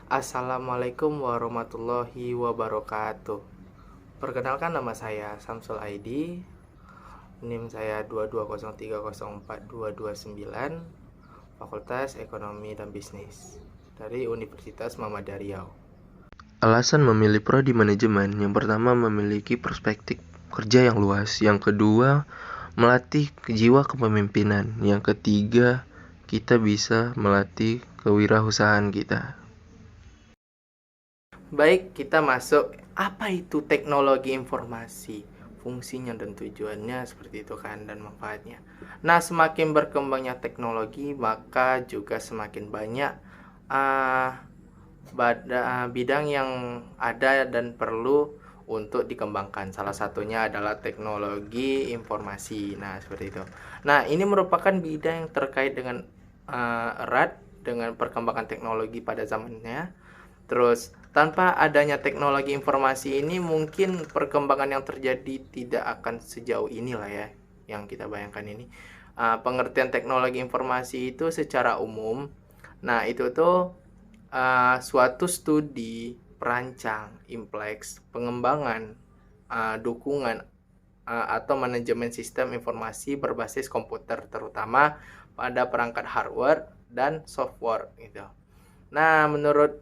Assalamualaikum warahmatullahi wabarakatuh. Perkenalkan, nama saya Samsul Aidi. NIM saya 220304229, Fakultas Ekonomi dan Bisnis dari Universitas Muhammadiyah Riau. Alasan memilih prodi manajemen: yang pertama, memiliki perspektif kerja yang luas. Yang kedua, melatih jiwa kepemimpinan. Yang ketiga, kita bisa melatih kewirausahaan kita. Baik, kita masuk. Apa itu teknologi informasi? Fungsinya dan tujuannya seperti itu kan, dan manfaatnya. Nah, semakin berkembangnya teknologi, maka juga semakin banyak bidang yang ada dan perlu untuk dikembangkan. Salah satunya adalah teknologi informasi. Nah, seperti itu. Nah, ini merupakan bidang yang terkait dengan erat dengan perkembangan teknologi pada zamannya. Terus, tanpa adanya teknologi informasi ini, mungkin perkembangan yang terjadi tidak akan sejauh inilah ya, yang kita bayangkan ini. Pengertian teknologi informasi itu secara umum, nah itu tuh suatu studi, perancang, impleks, pengembangan, dukungan, atau manajemen sistem informasi berbasis komputer, terutama pada perangkat hardware dan software gitu. Nah, menurut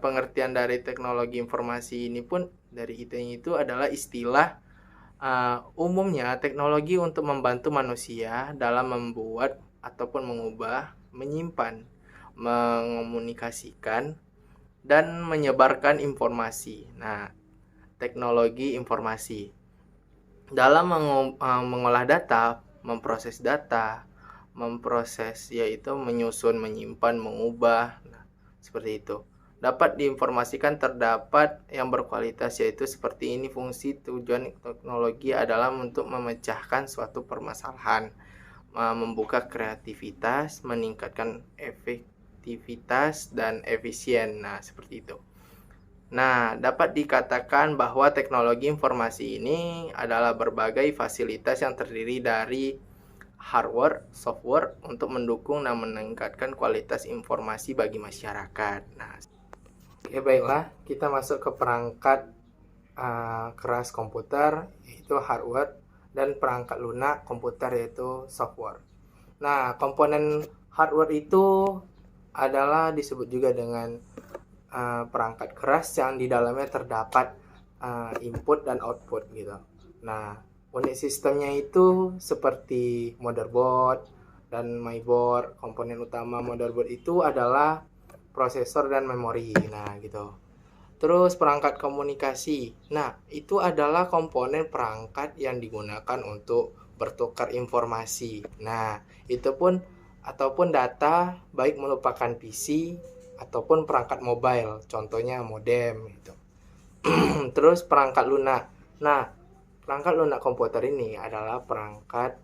pengertian dari teknologi informasi ini pun dari ITE itu adalah istilah umumnya teknologi untuk membantu manusia dalam membuat ataupun mengubah, menyimpan, mengomunikasikan, dan menyebarkan informasi. Nah, teknologi informasi dalam mengolah data, memproses yaitu menyusun, menyimpan, mengubah. Nah, seperti itu. Dapat diinformasikan terdapat yang berkualitas, yaitu seperti ini. Fungsi tujuan teknologi adalah untuk memecahkan suatu permasalahan, membuka kreativitas, meningkatkan efektivitas dan efisien. Nah, seperti itu. Nah, dapat dikatakan bahwa teknologi informasi ini adalah berbagai fasilitas yang terdiri dari hardware, software untuk mendukung dan meningkatkan kualitas informasi bagi masyarakat. Nah, oke, baiklah, kita masuk ke perangkat keras komputer, yaitu hardware, dan perangkat lunak komputer, yaitu software. Nah, komponen hardware itu adalah disebut juga dengan perangkat keras yang di dalamnya terdapat input dan output gitu. Nah, unit sistemnya itu seperti motherboard dan mainboard. Komponen utama motherboard itu adalah prosesor dan memori. Nah, gitu. Terus perangkat komunikasi. Nah, itu adalah komponen perangkat yang digunakan untuk bertukar informasi. Nah, itu pun ataupun data, baik merupakan PC ataupun perangkat mobile, contohnya modem gitu. Terus perangkat lunak. Nah, perangkat lunak komputer ini adalah perangkat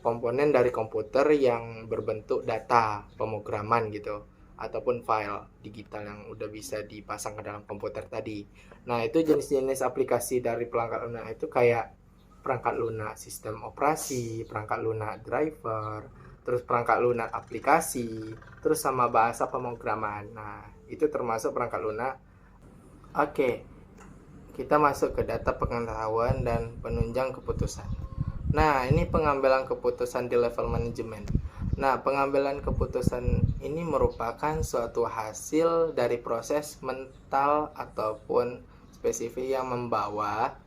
komponen dari komputer yang berbentuk data pemrograman gitu, ataupun file digital yang udah bisa dipasang ke dalam komputer tadi. Nah, itu jenis-jenis aplikasi dari perangkat lunak itu kayak perangkat lunak sistem operasi, perangkat lunak driver, terus perangkat lunak aplikasi, terus sama bahasa pemrograman. Nah, itu termasuk perangkat lunak. Oke, kita masuk ke data pengetahuan dan penunjang keputusan. Nah, ini pengambilan keputusan di level manajemen. Nah, pengambilan keputusan ini merupakan suatu hasil dari proses mental ataupun spesifik yang membawa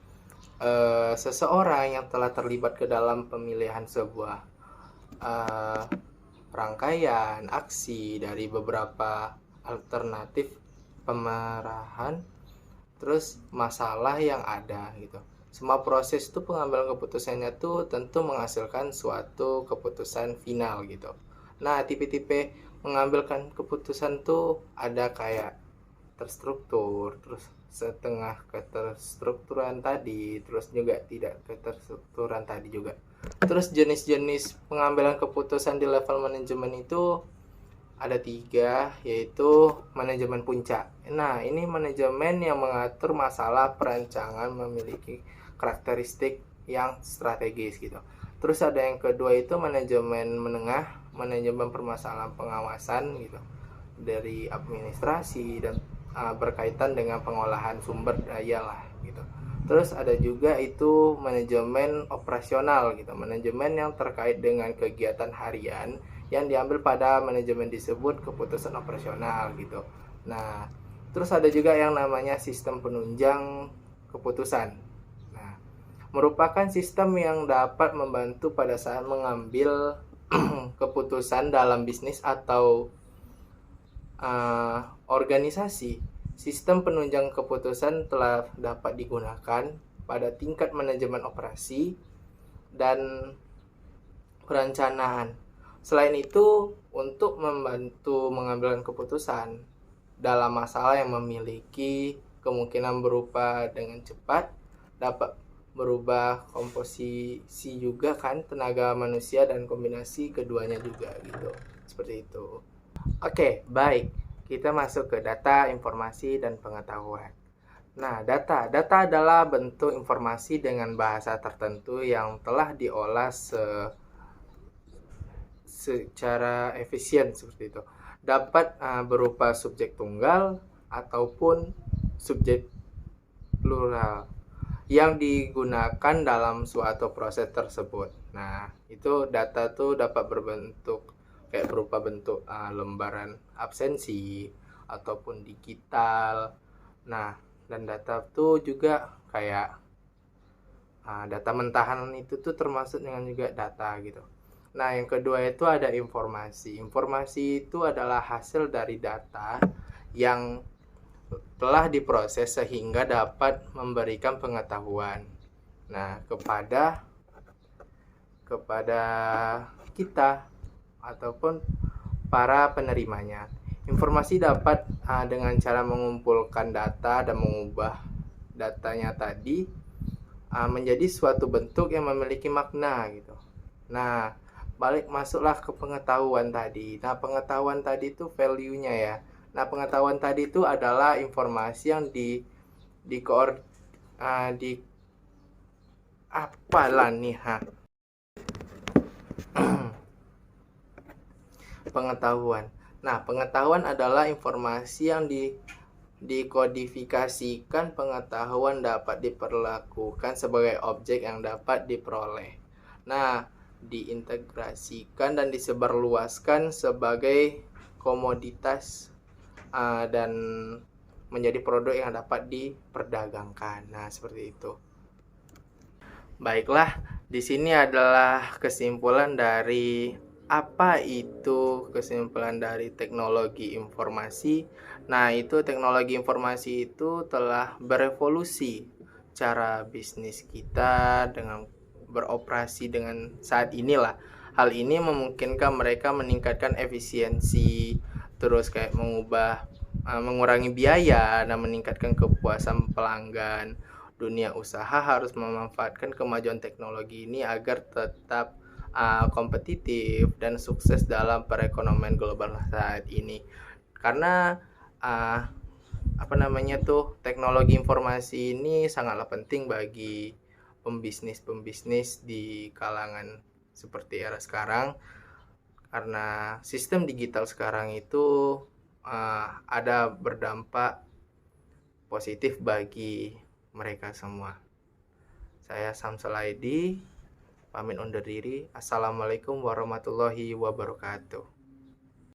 seseorang yang telah terlibat ke dalam pemilihan sebuah rangkaian aksi dari beberapa alternatif pemerahan, terus masalah yang ada gitu. Semua proses itu pengambilan keputusannya tuh tentu menghasilkan suatu keputusan final gitu. Nah, tipe-tipe mengambilkan keputusan tuh ada kayak terstruktur, terus setengah keterstrukturan tadi, terus juga tidak keterstrukturan tadi juga. Terus jenis-jenis pengambilan keputusan di level manajemen itu ada 3, yaitu manajemen puncak. Nah, ini manajemen yang mengatur masalah perancangan memiliki karakteristik yang strategis gitu. Terus ada yang kedua itu manajemen menengah, manajemen permasalahan pengawasan gitu. dari administrasi dan berkaitan dengan pengolahan sumber daya lah gitu. Terus ada juga itu manajemen operasional gitu, manajemen yang terkait dengan kegiatan harian yang diambil pada manajemen disebut keputusan operasional gitu. Nah, terus ada juga yang namanya sistem penunjang keputusan. Nah, merupakan sistem yang dapat membantu pada saat mengambil keputusan dalam bisnis atau organisasi. Sistem penunjang keputusan telah dapat digunakan pada tingkat manajemen operasi dan perencanaan. Selain itu, untuk membantu mengambil keputusan dalam masalah yang memiliki kemungkinan berupa dengan cepat, dapat berubah komposisi juga kan tenaga manusia dan kombinasi keduanya juga gitu. Seperti itu. Oke, baik. Kita masuk ke data, informasi, dan pengetahuan. Nah, data adalah bentuk informasi dengan bahasa tertentu yang telah diolah secara efisien seperti itu. Dapat berupa subjek tunggal ataupun subjek plural yang digunakan dalam suatu proses tersebut. Nah, itu data tuh dapat berbentuk kayak berupa bentuk lembaran absensi ataupun digital. Nah, dan data tuh juga kayak data mentahan itu tuh termasuk dengan juga data gitu. Nah, yang kedua itu ada informasi. Informasi itu adalah hasil dari data yang telah diproses sehingga dapat memberikan pengetahuan. Nah, kepada kita ataupun para penerimanya. Informasi dapat dengan cara mengumpulkan data dan mengubah datanya tadi menjadi suatu bentuk yang memiliki makna gitu. Nah, masuklah ke pengetahuan tadi. Nah, pengetahuan tadi itu value-nya ya. Nah, pengetahuan tadi itu adalah informasi yang di apalah nih pengetahuan. Nah, pengetahuan adalah informasi yang dikodifikasikan. Pengetahuan dapat diperlakukan sebagai objek yang dapat diperoleh. Nah, diintegrasikan dan disebarluaskan sebagai komoditas dan menjadi produk yang dapat diperdagangkan. Nah, seperti itu. Baiklah, di sini adalah kesimpulan dari apa itu kesimpulan dari teknologi informasi. Nah, itu teknologi informasi itu telah berevolusi cara bisnis kita dengan beroperasi dengan saat inilah. Hal ini memungkinkan mereka meningkatkan efisiensi, terus kayak mengurangi biaya dan meningkatkan kepuasan pelanggan. Dunia usaha harus memanfaatkan kemajuan teknologi ini agar tetap kompetitif dan sukses dalam perekonomian global saat ini. Karena teknologi informasi ini sangatlah penting bagi pembisnis di kalangan seperti era sekarang, karena sistem digital sekarang itu ada berdampak positif bagi mereka semua. Saya Samsul Aidi, pamit undur diri. Assalamualaikum warahmatullahi wabarakatuh.